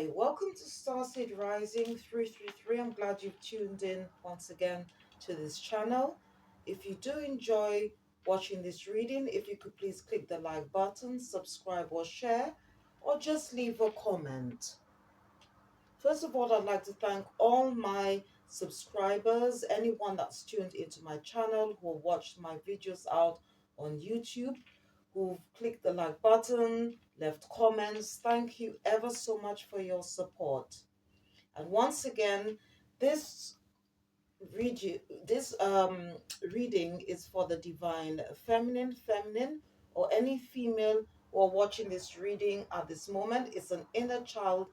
Hi, welcome to Starseed Rising 333. I'm glad you've tuned in once again to this channel. If you do enjoy watching this reading, if you could please click the like button, subscribe or share, or just leave a comment. First of all, I'd like to thank all my subscribers, anyone that's tuned into my channel, who watched my videos out on YouTube, who've clicked the like button, left comments. Thank you ever so much for your support. And once again, this reading, this reading is for the divine feminine, or any female who are watching this reading at this moment. It's an inner child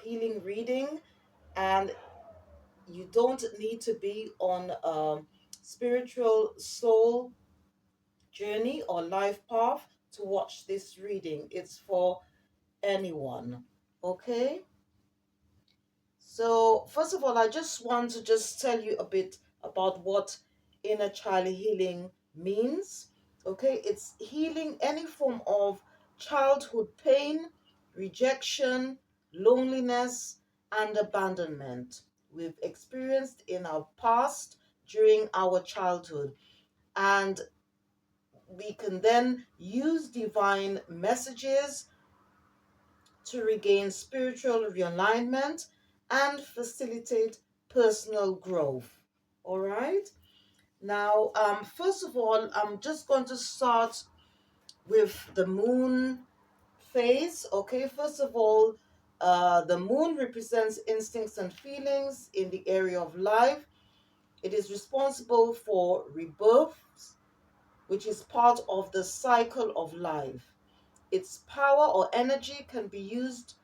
healing reading, and you don't need to be on a spiritual soul journey or life path to watch this reading. It's for anyone. Okay? So, first of all, I just want to just tell you a bit about what inner child healing means. Okay? It's healing any form of childhood pain, rejection, loneliness, and abandonment we've experienced in our past during our childhood. And we can then use divine messages to regain spiritual realignment and facilitate personal growth. All right. Now, first of all, I'm just going to start with the moon phase. Okay. First of all, the moon represents instincts and feelings in the area of life. It is responsible for rebirth, which is part of the cycle of life. Its power or energy can be used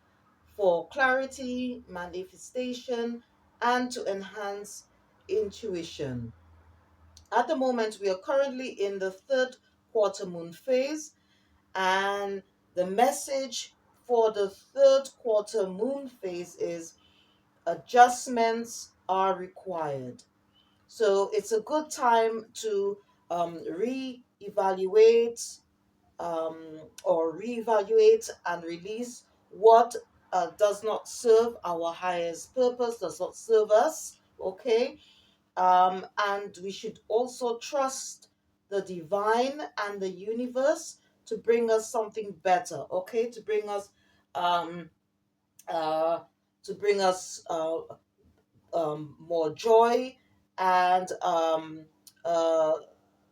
for clarity, manifestation, and to enhance intuition. At the moment, we are currently in the third quarter moon phase, and the message for the third quarter moon phase is adjustments are required. So it's a good time to re-evaluate or reevaluate and release what does not serve our highest purpose, does not serve us, okay? And we should also trust the divine and the universe to bring us something better, okay? Um, uh, to bring us more joy and uh,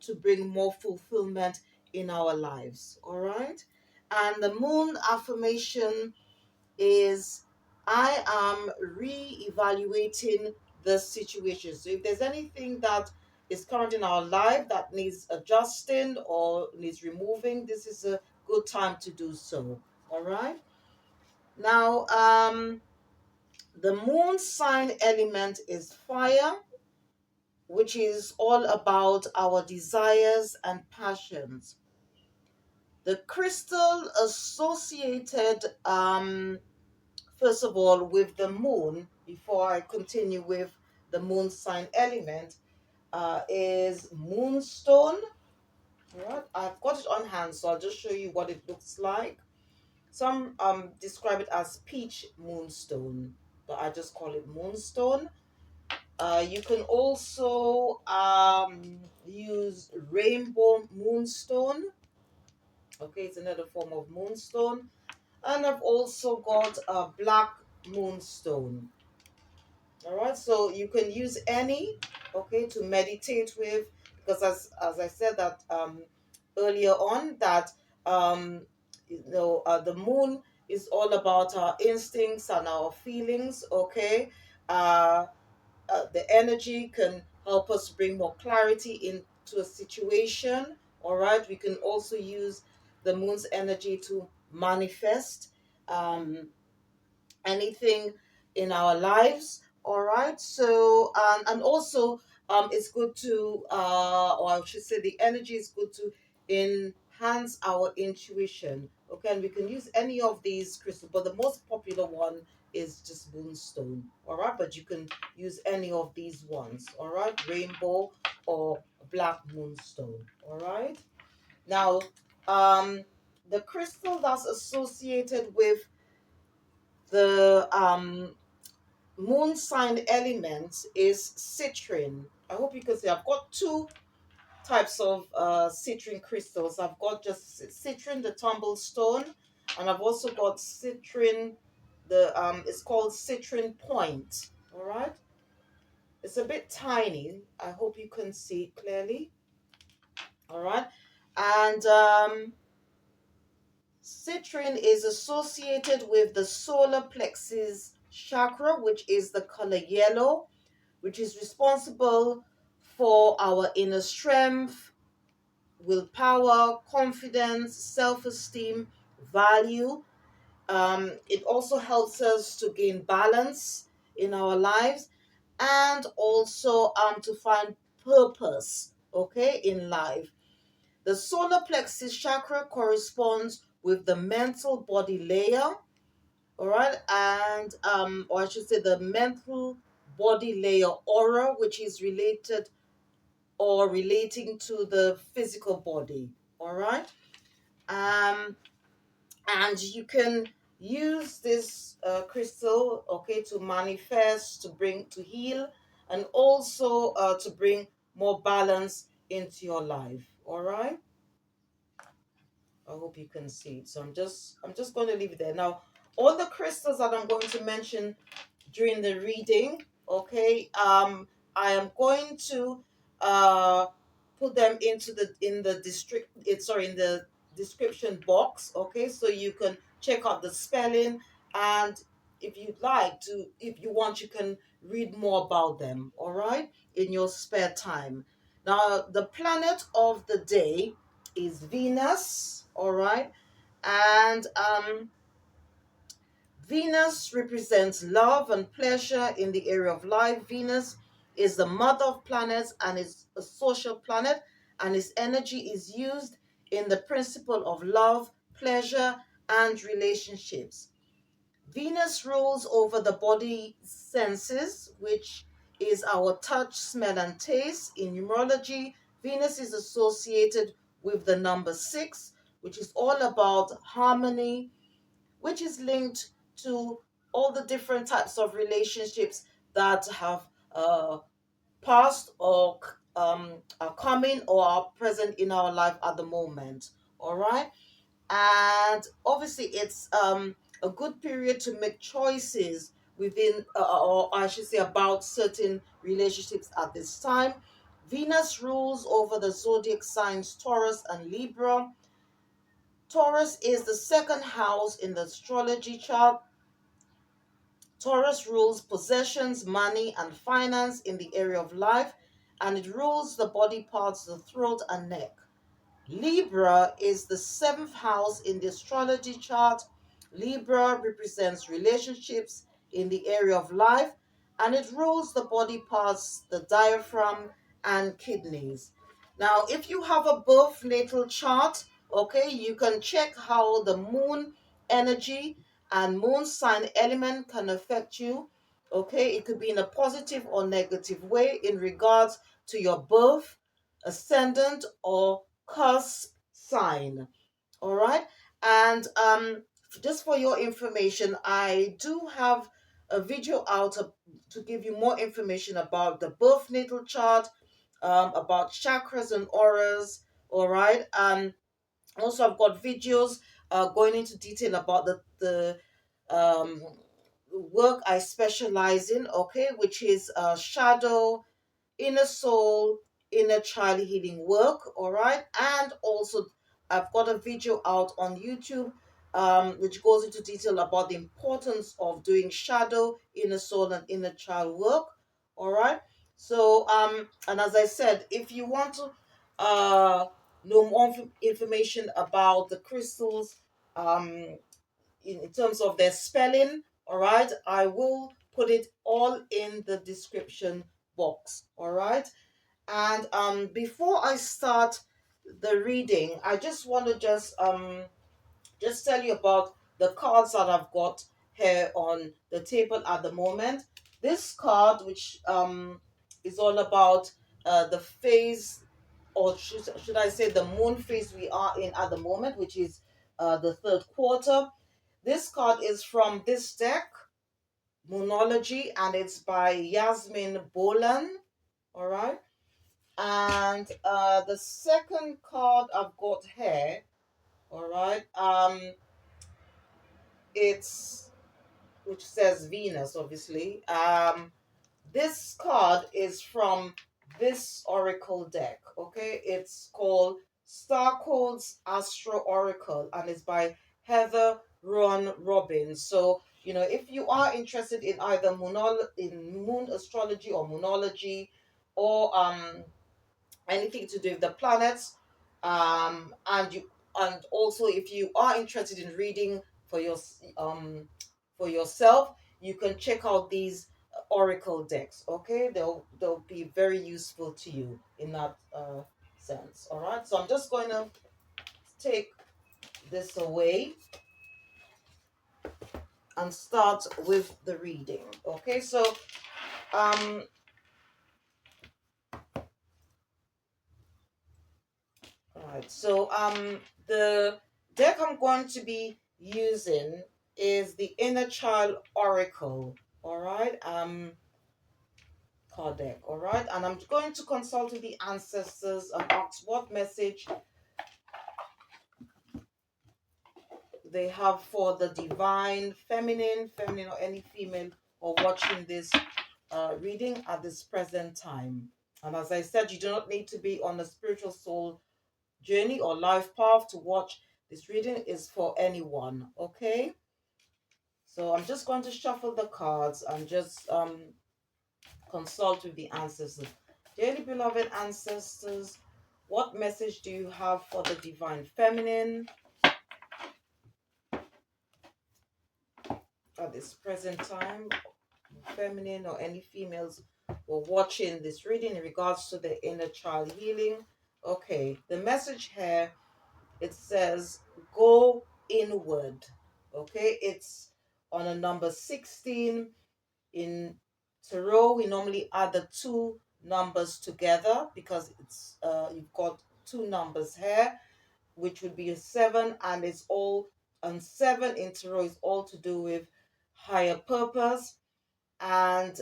to bring more fulfillment in our lives. All right. And the moon affirmation is I am re-evaluating the situation. So if there's anything that is current in our life that needs adjusting or needs removing, this is a good time to do so. All right. Now, the moon sign element is fire, which is all about our desires and passions. The crystal associated, first of all, with the moon, before I continue with the moon sign element, is Moonstone. All right, I've got it on hand, so I'll just show you what it looks like. Some describe it as Peach Moonstone, but I just call it Moonstone. You can also use Rainbow Moonstone. Okay, it's another form of moonstone. And I've also got a Black Moonstone. All right, so you can use any, okay, to meditate with, because as I said that earlier on, that the moon is all about our instincts and our feelings, okay. Uh, the energy can help us bring more clarity into a situation. All right, we can also use the moon's energy to manifest um, anything in our lives. All right, so and also it's good to or I should say the energy is good to enhance our intuition. Okay, and we can use any of these crystals, but the most popular one is just moonstone. All right, but you can use any of these ones. All right, rainbow or black moonstone. All right, now the crystal that's associated with The moon sign element is citrine. I hope you can see. I've got two types of citrine crystals. I've got just citrine, the tumble stone, and I've also got citrine. The it's called citrine point. All right, it's a bit tiny. I hope you can see clearly. All right, and citrine is associated with the solar plexus chakra, which is the color yellow, which is responsible for our inner strength, willpower, confidence, self esteem, value. It also helps us to gain balance in our lives and also to find purpose, okay, in life. The solar plexus chakra corresponds with the mental body layer, all right, and or I should say the mental body layer aura, which is related or relating to the physical body, all right. um and you can use this crystal, okay, to manifest, to bring, to heal, and also to bring more balance into your life, all right. I hope you can see it. So I'm just going to leave it there. Now, all the crystals that I'm going to mention during the reading, okay, I am going to uh put them into the in the district it sorry in the description box, okay, so you can check out the spelling, and if you'd like to, if you want, you can read more about them, all right, in your spare time. Now, the planet of the day is Venus, all right, and Venus represents love and pleasure in the area of life. Venus is the mother of planets and is a social planet, and its energy is used in the principle of love, pleasure, and relationships. Venus rules over the body senses, which is our touch, smell, and taste. In numerology, Venus is associated with the number six, which is all about harmony, which is linked to all the different types of relationships that have uh, passed or are coming or are present in our life at the moment. All right. And obviously, it's a good period to make choices within, or I should say, about certain relationships at this time. Venus rules over the zodiac signs Taurus and Libra. Taurus is the second house in the astrology chart. Taurus rules possessions, money, and finance in the area of life, and it rules the body parts, the throat and neck. Libra is the seventh house in the astrology chart. Libra represents relationships in the area of life, and it rules the body parts, the diaphragm, and kidneys. Now, if you have a birth natal chart, okay, you can check how the moon energy and moon sign element can affect you. Okay, it could be in a positive or negative way in regards to your birth, ascendant, or cusp sign. All right. And just for your information, I do have a video out to give you more information about the birth natal chart, about chakras and auras. All right. Also, I've got videos going into detail about the um, work I specialize in, okay, which is shadow, inner soul, inner child healing work, all right. And also, I've got a video out on YouTube, which goes into detail about the importance of doing shadow, inner soul, and inner child work, all right. So, and as I said, if you want to know more information about the crystals, um, in terms of their spelling, all right, I will put it all in the description box, all right. And before I start the reading, I just want to just tell you about the cards that I've got here on the table at the moment. This card, which is all about the phase, or should I say the moon phase we are in at the moment, which is the third quarter. This card is from this deck, Moonology, and it's by Yasmin Bolan. All right. And the second card I've got here, all right, it's which says Venus, obviously. This card is from this Oracle deck, okay? It's called Star Codes Astro Oracle, and it's by Heather Ron Robbins. So, if you are interested in either in moon astrology or moonology, or anything to do with the planets, and also if you are interested in reading for your for yourself, you can check out these oracle decks. Okay, they'll be very useful to you in that sense. All right, so I'm just going to take this away and start with the reading. Okay, so um all right, so the deck I'm going to be using is the Inner Child Oracle. All right, card deck. All right, and I'm going to consult with the ancestors and ask what message they have for the divine feminine, or any female or watching this reading at this present time. And as I said, you do not need to be on a spiritual soul journey or life path to watch this reading. Is for anyone. Okay, so I'm just going to shuffle the cards and just consult with the ancestors. Dearly beloved ancestors, what message do you have for the divine feminine at this present time? Feminine or any females who are watching this reading in regards to the inner child healing. Okay, the message here, it says go inward. Okay, it's on a number 16. In tarot, we normally add the two numbers together because it's you've got two numbers here, which would be a seven, and it's all, and seven in tarot is all to do with higher purpose. And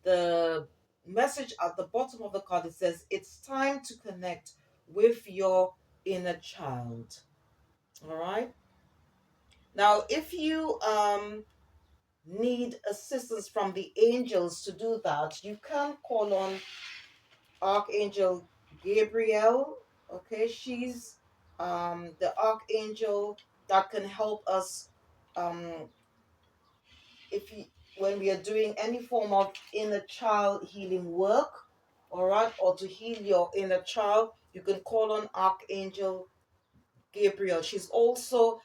the message at the bottom of the card, it says it's time to connect with your inner child. All right, now if you need assistance from the angels to do that, you can call on Archangel Gabriel. Okay, she's the archangel that can help us um, if you, when we are doing any form of inner child healing work. All right, or to heal your inner child, you can call on Archangel Gabriel. She's also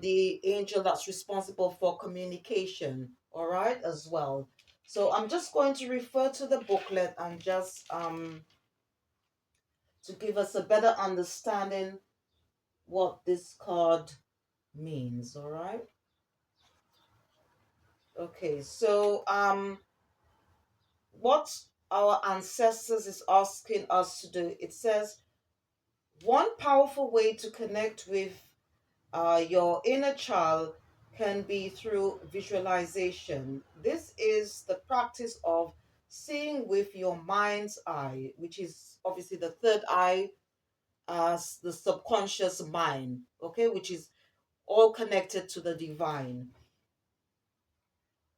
the angel that's responsible for communication, all right, as well. So I'm just going to refer to the booklet and just to give us a better understanding what this card means, all right? Okay, so what our ancestors is asking us to do, it says one powerful way to connect with your inner child can be through visualization. This is the practice of seeing with your mind's eye, which is obviously the third eye as the subconscious mind, okay, which is all connected to the divine.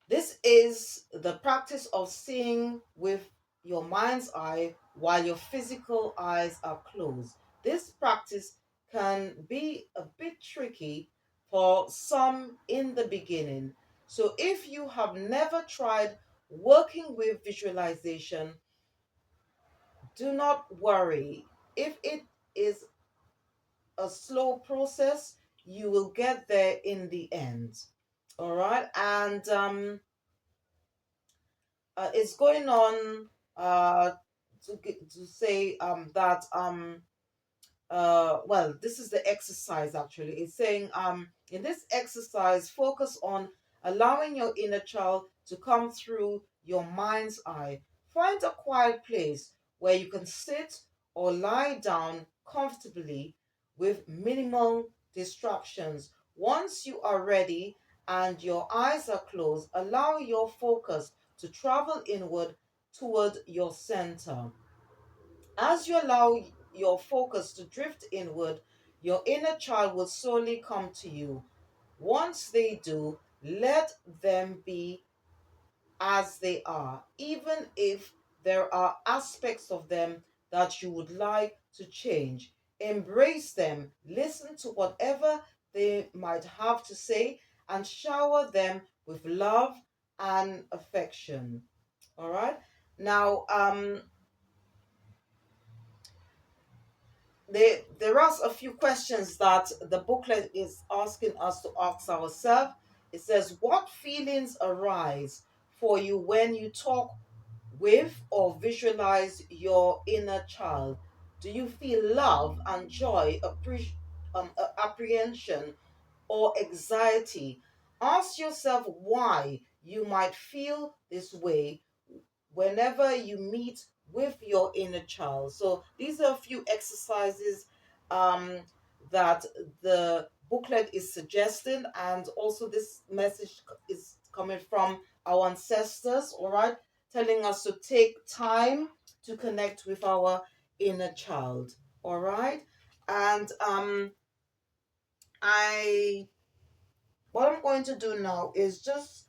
This is the practice of seeing with your mind's eye while your physical eyes are closed. This practice can be a bit tricky for some in the beginning. So, if you have never tried working with visualization, do not worry. If it is a slow process, you will get there in the end. All right, and it's going on to say that well, this is the exercise actually. It's saying in this exercise, focus on allowing your inner child to come through your mind's eye. Find a quiet place where you can sit or lie down comfortably with minimal distractions. Once you are ready and your eyes are closed, allow your focus to travel inward toward your center. As you allow your focus to drift inward, your inner child will slowly come to you. Once they do, let them be as they are, even if there are aspects of them that you would like to change. Embrace them, listen to whatever they might have to say, and shower them with love and affection. All right. Now, there are a few questions that the booklet is asking us to ask ourselves. It says, what feelings arise for you when you talk with or visualize your inner child? Do you feel love and joy, apprehension, or anxiety? Ask yourself why you might feel this way whenever you meet with your inner child. So these are a few exercises um, that the booklet is suggesting, and also this message is coming from our ancestors, all right, telling us to take time to connect with our inner child, all right. And I what I'm going to do now is just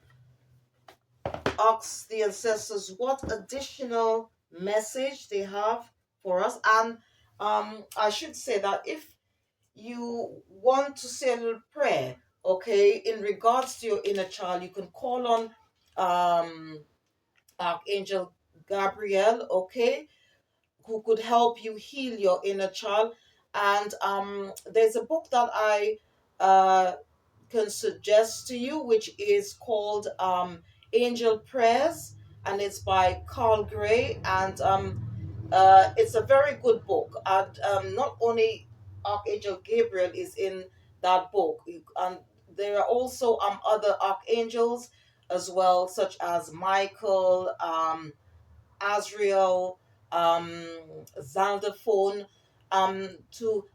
ask the ancestors what additional message they have for us. And I should say that if you want to say a little prayer, okay, in regards to your inner child, you can call on Archangel Gabriel, okay, who could help you heal your inner child. And there's a book that I uh, can suggest to you, which is called Angel Prayers, and it's by Carl Gray. And it's a very good book. And not only Archangel Gabriel is in that book, and there are also other archangels as well, such as Michael, Azrael, um, Xylophone, to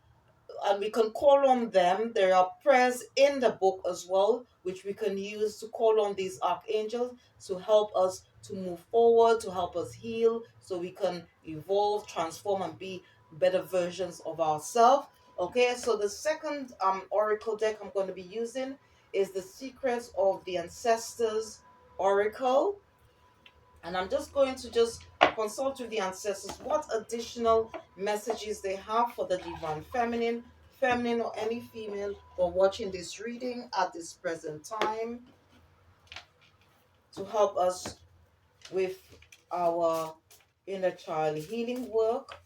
and we can call on them. There are prayers in the book as well, which we can use to call on these archangels to help us to move forward, to help us heal, so we can evolve, transform, and be better versions of ourselves. Okay, so the second oracle deck I'm going to be using is the Secrets of the Ancestors Oracle, and I'm just going to just consult with the ancestors what additional messages they have for the divine feminine or any female who are watching this reading at this present time, to help us with our inner child healing work.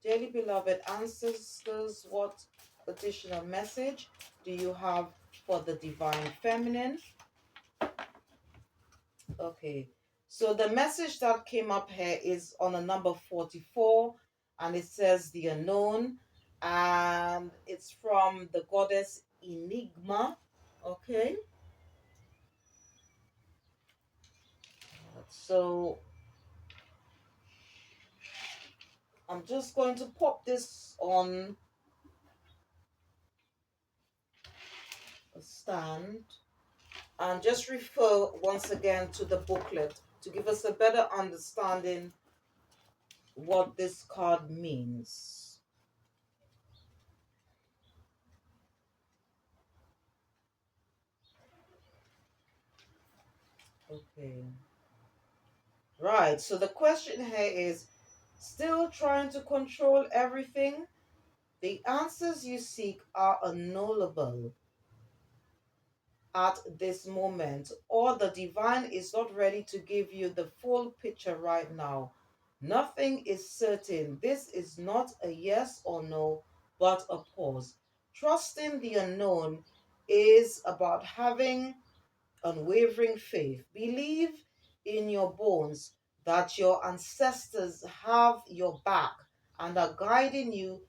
Dearly beloved ancestors, what additional message do you have for the divine feminine? Okay, so the message that came up here is on a number 44, and it says the unknown, and it's from the goddess Enigma. Okay, so I'm just going to pop this on a stand and just refer once again to the booklet to give us a better understanding what this card means. Okay. Right. So the question here is, still trying to control everything? The answers you seek are unknowable at this moment, or the divine is not ready to give you the full picture right now. Nothing is certain. This is not a yes or no, but a pause. Trusting the unknown is about having unwavering faith. Believe in your bones that your ancestors have your back and are guiding you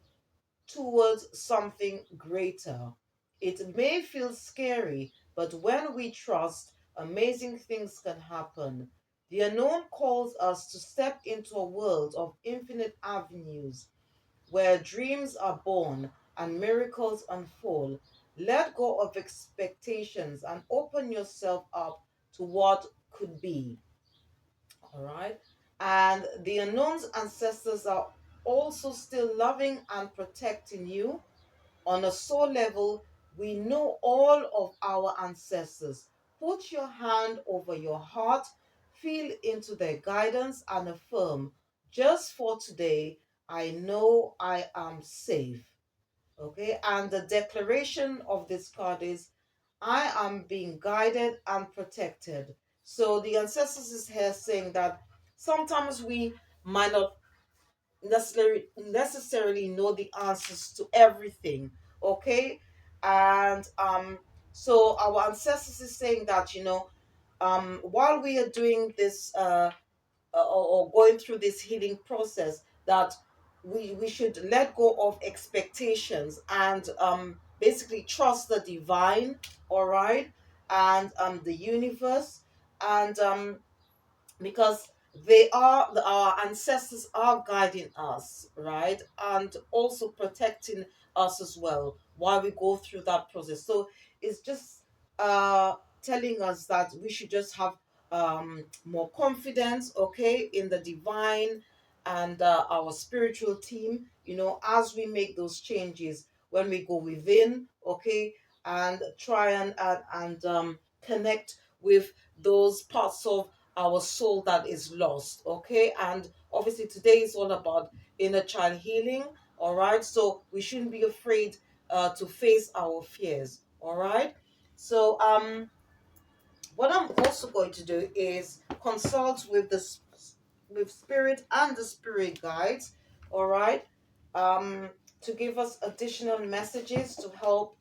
towards something greater. It may feel scary, but when we trust, amazing things can happen. The unknown calls us to step into a world of infinite avenues where dreams are born and miracles unfold. Let go of expectations and open yourself up to what could be. All right. And the unknown's ancestors are also still loving and protecting you. On a soul level, we know all of our ancestors. Put your hand over your heart, feel into their guidance, and affirm, just for today, I know I am safe. Okay, and the declaration of this card is, I am being guided and protected. So the ancestors is here saying that sometimes we might not necessarily know the answers to everything. Okay, and so our ancestors is saying that, while we are doing this or going through this healing process, that we should let go of expectations and basically trust the divine. All right, and the universe, and because our ancestors are guiding us, right, and also protecting us as well while we go through that process. So it's just uh telling us that we should just have more confidence, okay, in the divine and our spiritual team, as we make those changes when we go within, okay, and try and connect with those parts of our soul that is lost. Okay, and obviously today is all about inner child healing. All right, so we shouldn't be afraid to face our fears. All right, so what I'm also going to do is consult with with spirit and the spirit guides. All right, um to give us additional messages to help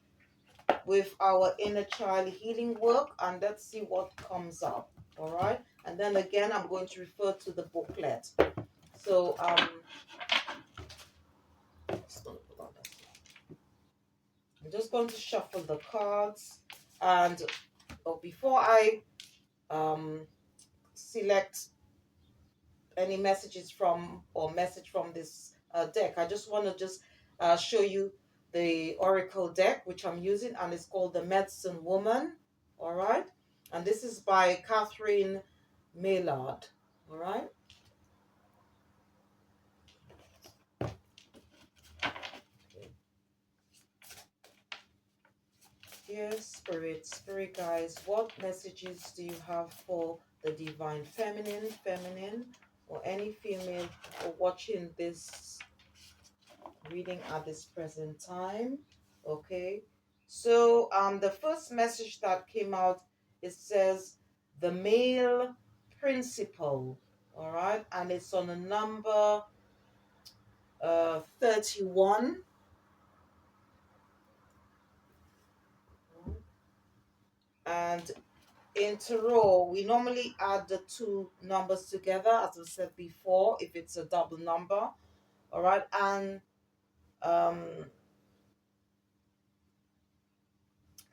with our inner child healing work, and let's see what comes up. All right, and then again I'm going to refer to the booklet. So just gonna put on that. I'm just going to shuffle the cards, and before I um select any messages from or message from this deck, I just want to just show you the oracle deck which I'm using, and it's called the Medicine Woman. All right, and this is by Catherine Maillard. All right. Dear spirit guys, what messages do you have for the divine feminine, or any female for watching this reading at this present time? Okay, so the first message that came out, it says the male principle. All right, and it's on a number 31. And in tarot, we normally add the two numbers together, as I said before, if it's a double number. All right, and um,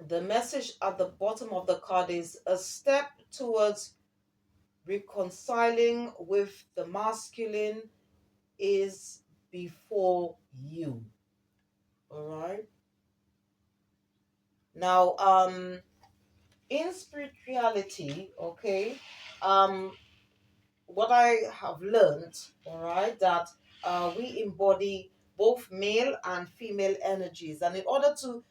the message at the bottom of the card is a step towards reconciling with the masculine is before you. All right. Now, in spirituality, okay, um, what I have learned, all right, that we embody both male and female energies, and in order to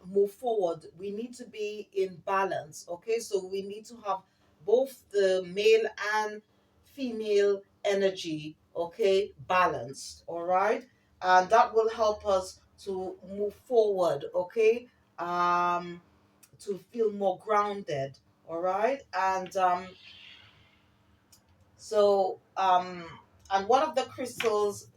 move forward, we need to be in balance. Okay, so we need to have both the male and female energy, okay, balanced. All right, and that will help us to move forward. Okay, um, to feel more grounded. All right, and so, and one of the crystals,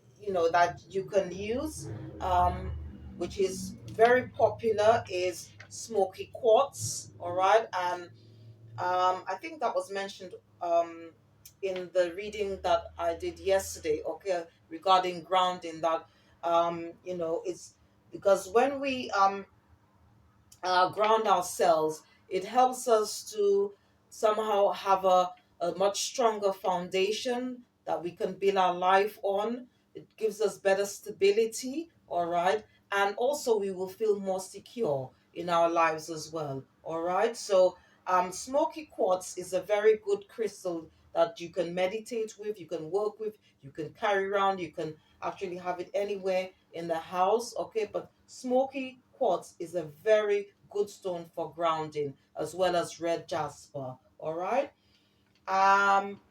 that you can use, um, which is very popular, is smoky quartz. All right, and I think that was mentioned in the reading that I did yesterday. Okay, regarding grounding, that it's because when we ground ourselves, it helps us to somehow have a much stronger foundation that we can build our life on. It gives us better stability, all right? and also we will feel more secure in our lives as well. All right. So smoky quartz is a very good crystal that you can meditate with, you can work with, you can carry around, you can actually have it anywhere in the house. Okay, but smoky quartz is a very good stone for grounding, as well as red jasper. All right.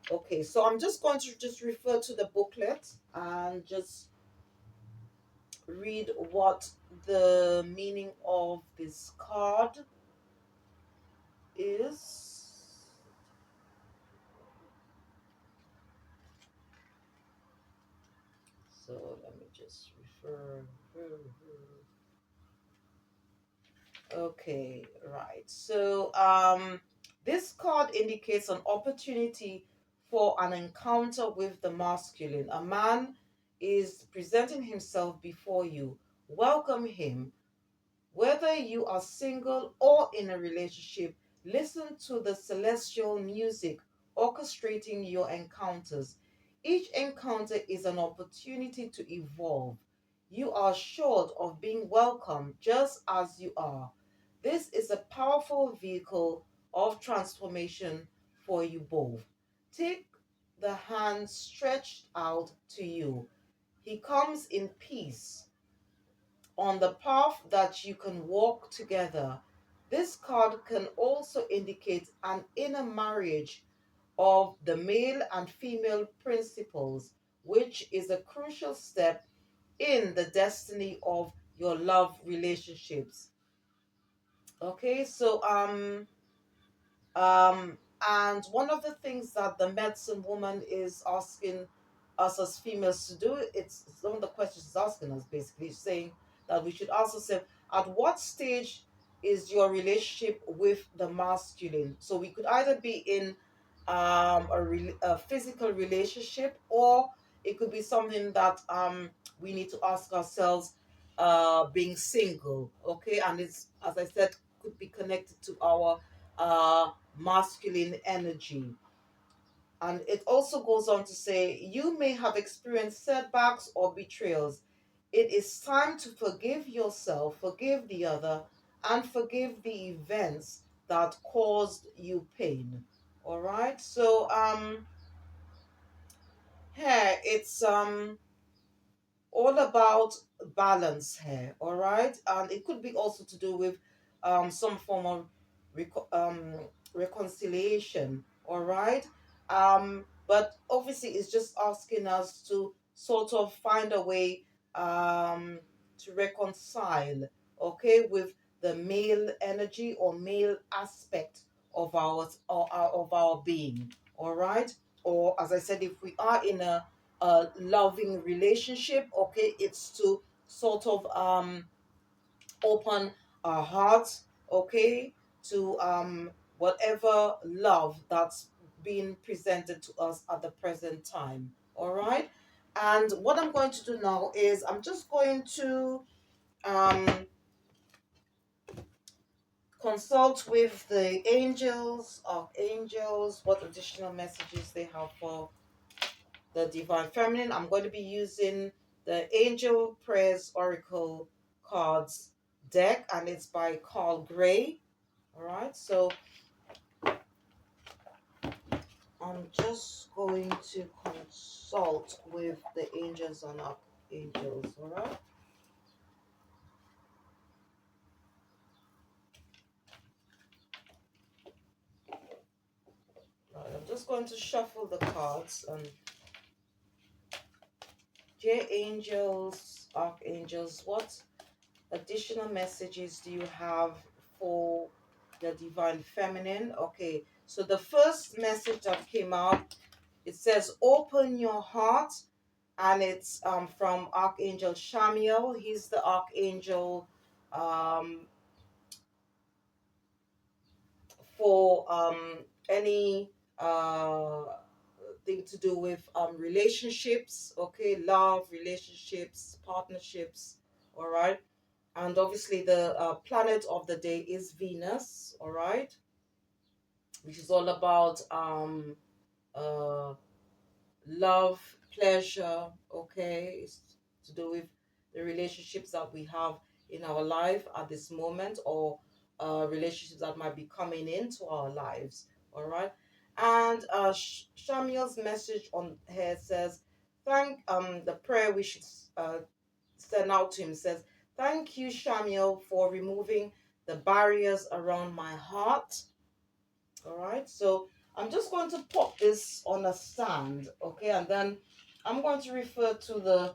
Okay, so I'm just going to just refer to the booklet and just read what the meaning of this card is. So let me just refer. Okay, right. So this card indicates an opportunity for an encounter with the masculine. A man is presenting himself before you. Welcome him. Whether you are single or in a relationship, listen to the celestial music orchestrating your encounters. Each encounter is an opportunity to evolve. You are assured of being welcome just as you are. This is a powerful vehicle of transformation for you both. Take the hand stretched out to you. He comes in peace on the path that you can walk together. This card can also indicate an inner marriage of the male and female principles, which is a crucial step in the destiny of your love relationships. Okay, so um, and one of the things that the medicine woman is asking us as females to do, it's one of the questions she's asking us basically, saying that we should ask ourselves, at what stage is your relationship with the masculine? So we could either be in a physical relationship, or it could be something that we need to ask ourselves, being single, okay? And it's, as I said, could be connected to our masculine energy. And it also goes on to say, you may have experienced setbacks or betrayals. It is time to forgive yourself, forgive the other, and forgive the events that caused you pain. All right. So here it's all about balance here, all right? And it could be also to do with some form of reconciliation, all right? But obviously, it's just asking us to sort of find a way to reconcile, okay, with the male energy or male aspect of of our being, all right? Or as I said, if we are in a loving relationship, okay, it's to sort of open our hearts, okay, to whatever love that's being presented to us at the present time. All right. And what I'm going to do now is I'm just going to um consult with the angels, archangels, what additional messages they have for the Divine Feminine. I'm going to be using the Angel Prayers Oracle cards deck, and it's by Carl Gray. All right, so I'm just going to consult with the angels and archangels. All right. Right, I'm just going to shuffle the cards, and dear angels, archangels, what additional messages do you have for the Divine Feminine? Okay, so the first message that came out, it says, open your heart, and it's from Archangel Shamiel. He's the archangel um, for any thing to do with relationships, okay, love, relationships, partnerships, all right. And obviously, the planet of the day is Venus, all right, which is all about uh, love, pleasure, okay, it's to do with the relationships that we have in our life at this moment, or relationships that might be coming into our lives. All right. And Shamuel's message on here says, thank the prayer we should send out to him says, thank you, Shamuel, for removing the barriers around my heart. All right, so I'm just going to pop this on a stand, okay, and then I'm going to refer to the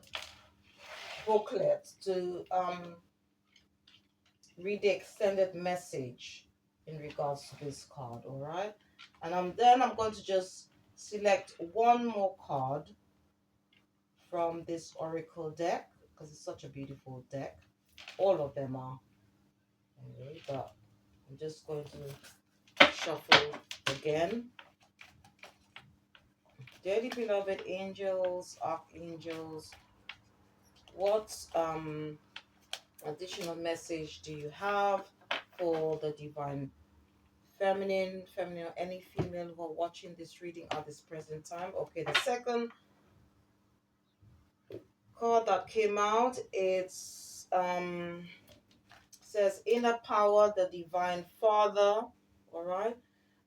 booklet to read the extended message in regards to this card. All right, and I'm going to just select one more card from this oracle deck because it's such a beautiful deck. All of them are anyway, but I'm just going to shuffle again. Dearly beloved angels, archangels, what additional message do you have for the divine feminine, any female who are watching this reading at this present time? Okay, the second card that came out, it's says inner power, the divine father. All right.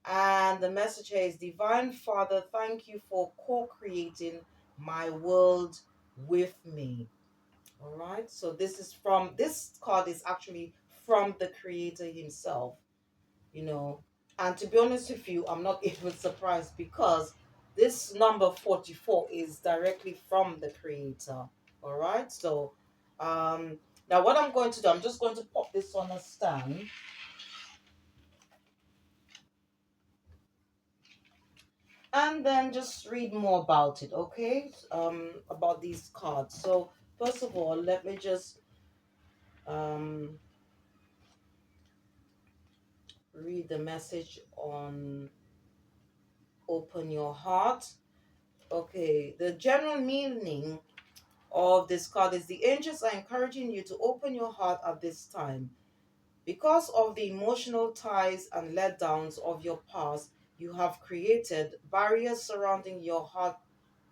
And the message here is divine father, thank you for co-creating my world with me. All right. So this card is actually from the creator himself, you know. And to be honest with you, I'm not even surprised because this number 44 is directly from the creator. All right. So now what I'm going to do, I'm just going to pop this on a stand and then just read more about it, okay? About these cards. So first of all, let me just um read the message on open your heart. Okay, the general meaning of this card is the angels are encouraging you to open your heart at this time. Because of the emotional ties and letdowns of your past, you have created barriers surrounding your heart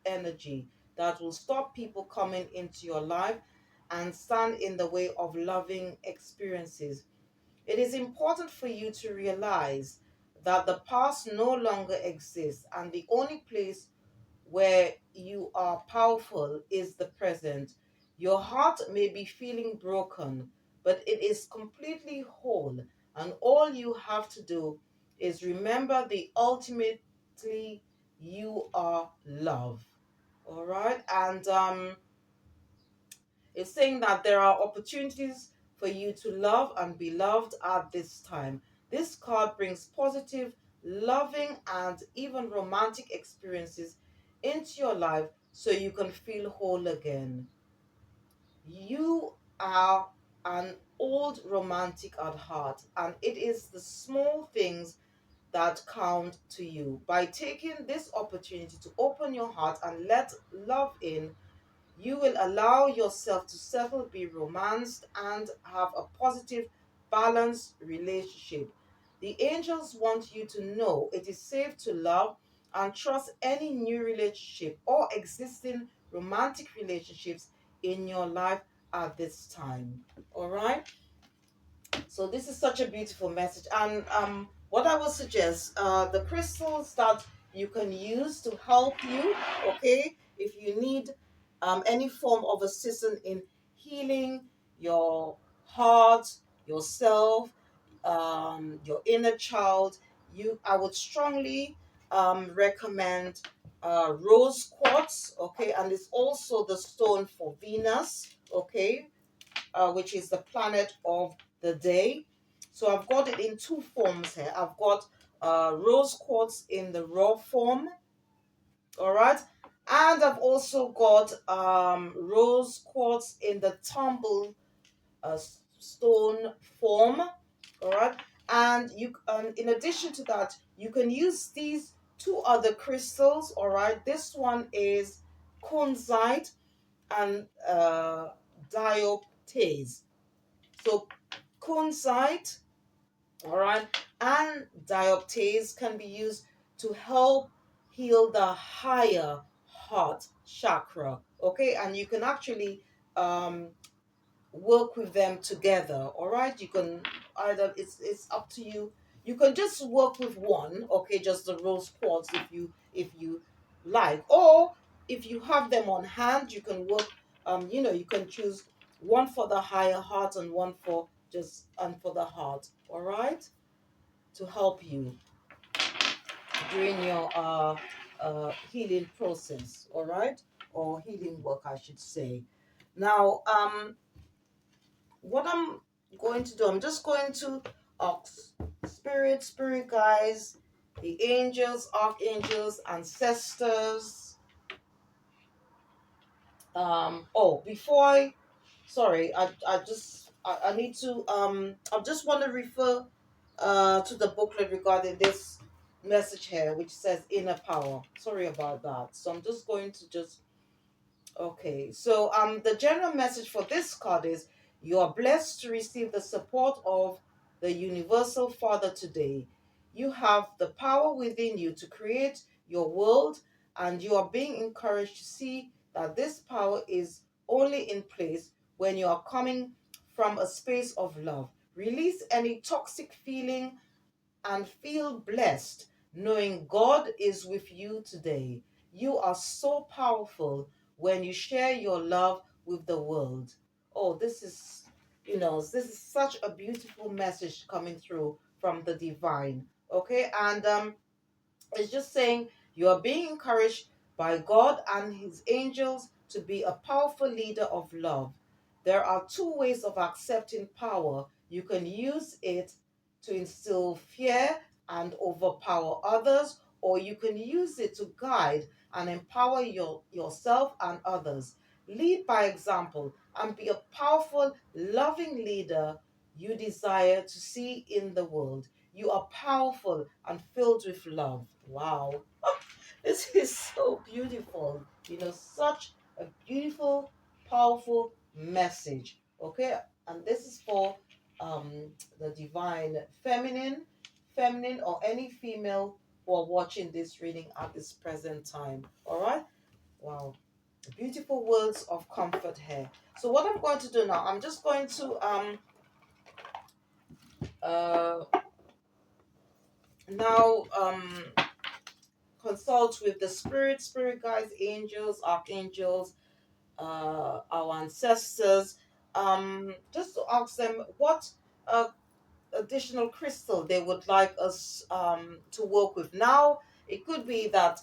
energy that will stop people coming into your life and stand in the way of loving experiences. It is important for you to realize that the past no longer exists, and the only place where you are powerful is the present. Your heart may be feeling broken, but it is completely whole, and all you have to do is remember the ultimately you are love. All right, and it's saying that there are opportunities for you to love and be loved at this time. This card brings positive, loving, and even romantic experiences into your life so you can feel whole again. You are an old romantic at heart, and it is the small things that count to you. By taking this opportunity to open your heart and let love in, you will allow yourself to settle, be romanced, and have a positive, balanced relationship. The angels want you to know it is safe to love and trust any new relationship or existing romantic relationships in your life at this time. All right. So this is such a beautiful message, and what I would suggest, the crystals that you can use to help you, okay, if you need any form of assistance in healing your heart, yourself, your inner child, I would strongly recommend rose quartz, okay, and it's also the stone for Venus, okay, which is the planet of the day. So I've got it in two forms here. I've got rose quartz in the raw form, all right, and I've also got rose quartz in the tumble stone form, all right. And you, in addition to that, you can use these two other crystals, all right. This one is kunzite and dioptase. So kunzite, all right, and dioptase can be used to help heal the higher heart chakra. Okay, and you can actually um work with them together. All right, you can either, it's up to you. You can just work with one, okay, just the rose quartz, if you like, or if you have them on hand, you can work, you can choose one for the higher heart and one for just and for the heart. All right, to help you during your healing process. All right, or healing work, I should say. Now, what I'm going to do, I'm just going to ask spirit guides, the angels, archangels, ancestors. Oh, before I, sorry, I need to I just want to refer to the booklet regarding this message here, which says inner power. Sorry about that. So I'm just going to just Okay, so the general message for this card is you are blessed to receive the support of the Universal Father today. You have the power within you to create your world, and you are being encouraged to see that this power is only in place when you are coming from a space of love. Release any toxic feeling and feel blessed knowing God is with you today. You are so powerful when you share your love with the world. Oh, this is such a beautiful message coming through from the divine. Okay, and it's just saying you are being encouraged by God and his angels to be a powerful leader of love. There are two ways of accepting power. You can use it to instill fear and overpower others, or you can use it to guide and empower yourself and others. Lead by example and be a powerful, loving leader you desire to see in the world. You are powerful and filled with love. Wow. This is so beautiful. Such a beautiful, powerful message. Okay? And this is for the divine feminine or any female who are watching this reading at this present time. All right? Wow. Beautiful words of comfort here. So what I'm going to do now, I'm just going to uh now consult with the spirit guides, angels, archangels, our ancestors, just to ask them what uh, additional crystal they would like us to work with. Now, it could be that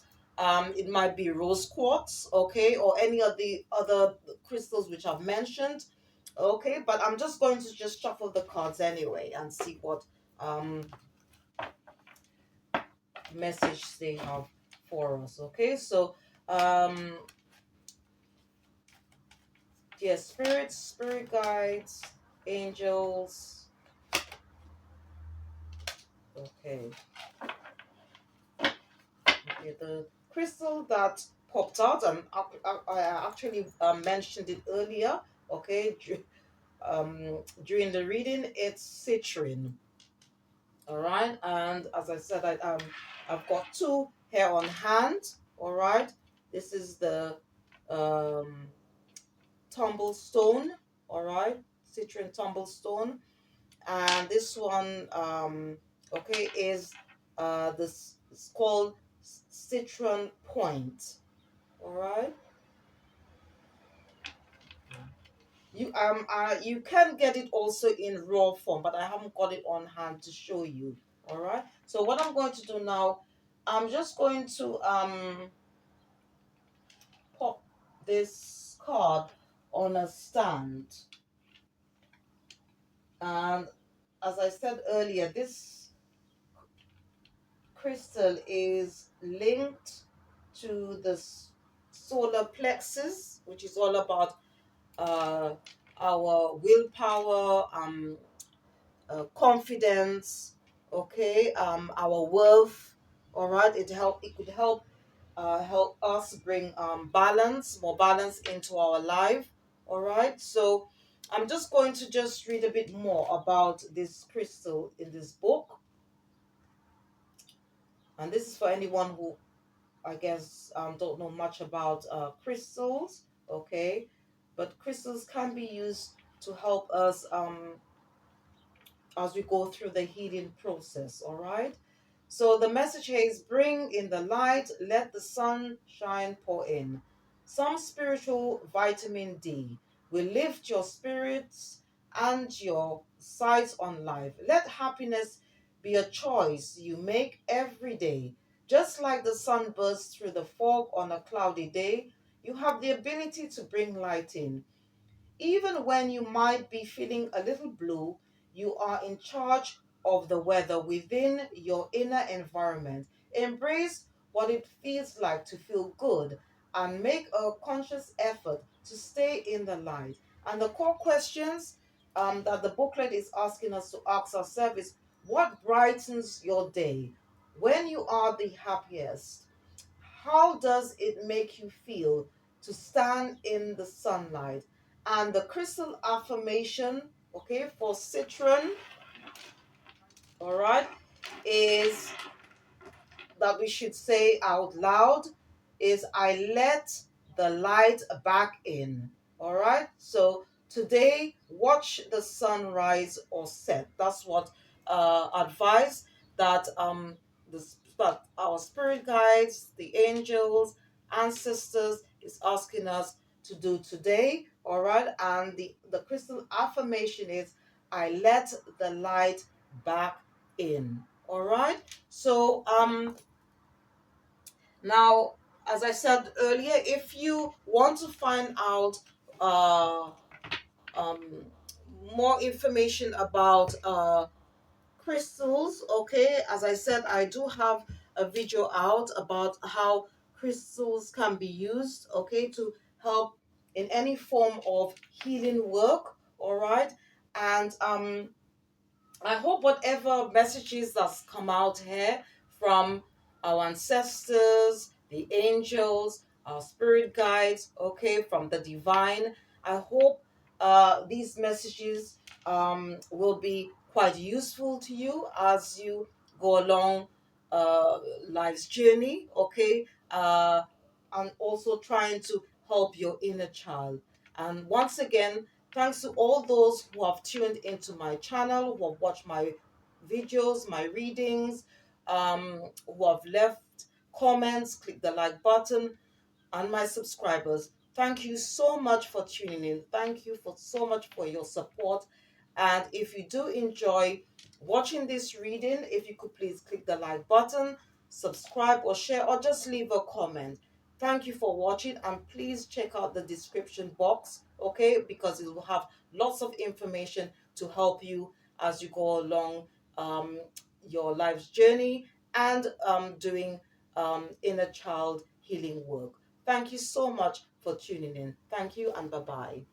it might be rose quartz, okay, or any of the other crystals which I've mentioned, okay, but I'm just going to just shuffle the cards anyway and see what um, message they have for us. Okay, so um yes, spirits, spirit guides, angels. Okay, okay, the crystal that popped out, and I actually mentioned it earlier, okay, during the reading, it's citrine. All right, and as I said, I've got two here on hand. All right, this is the um tumblestone, all right, citrine tumblestone, and this one, okay, is this it's called citron point, all right. You can get it also in raw form, but I haven't got it on hand to show you. All right. So what I'm going to do now, I'm just going to pop this card on a stand, and as I said earlier, this crystal is linked to the solar plexus, which is all about uh, our willpower, confidence, okay, our worth. All right, it could help us bring more balance into our life. All right, so I'm just going to just read a bit more about this crystal in this book, and this is for anyone who I guess don't know much about crystals. Okay, but crystals can be used to help us as we go through the healing process. All right. So the message here is bring in the light, let the sunshine pour in. Some spiritual vitamin D will lift your spirits and your sights on life. Let happiness be a choice you make every day. Just like the sun bursts through the fog on a cloudy day, you have the ability to bring light in. Even when you might be feeling a little blue, you are in charge of the weather within your inner environment. Embrace what it feels like to feel good and make a conscious effort to stay in the light. And the core questions that the booklet is asking us to ask ourselves is, what brightens your day? When you are the happiest, how does it make you feel to stand in the sunlight? And the crystal affirmation, okay, for Citrine, all right, is that we should say out loud is, I let the light back in. All right. So today, watch the sunrise or set. That's what advice that that our spirit guides, the angels, ancestors is asking us to do today. All right. And the crystal affirmation is, I let the light back in. All right. So now, as I said earlier, if you want to find out uh, um, more information about crystals, okay, as I said, I do have a video out about how crystals can be used, okay, to help in any form of healing work, all right, and I hope whatever messages that's come out here from our ancestors, the angels, our spirit guides, okay, from the divine, I hope these messages will be quite useful to you as you go along uh, life's journey, okay, and also trying to help your inner child. And once again, thanks to all those who have tuned into my channel, who have watched my videos, my readings, who have left comments, click the like button, and my subscribers. Thank you so much for tuning in. Thank you for so much for your support. And if you do enjoy watching this reading, if you could please click the like button, subscribe or share, or just leave a comment. Thank you for watching, and please check out the description box, okay, because it will have lots of information to help you as you go along um, your life's journey and doing inner child healing work. Thank you so much for tuning in. Thank you, and bye bye.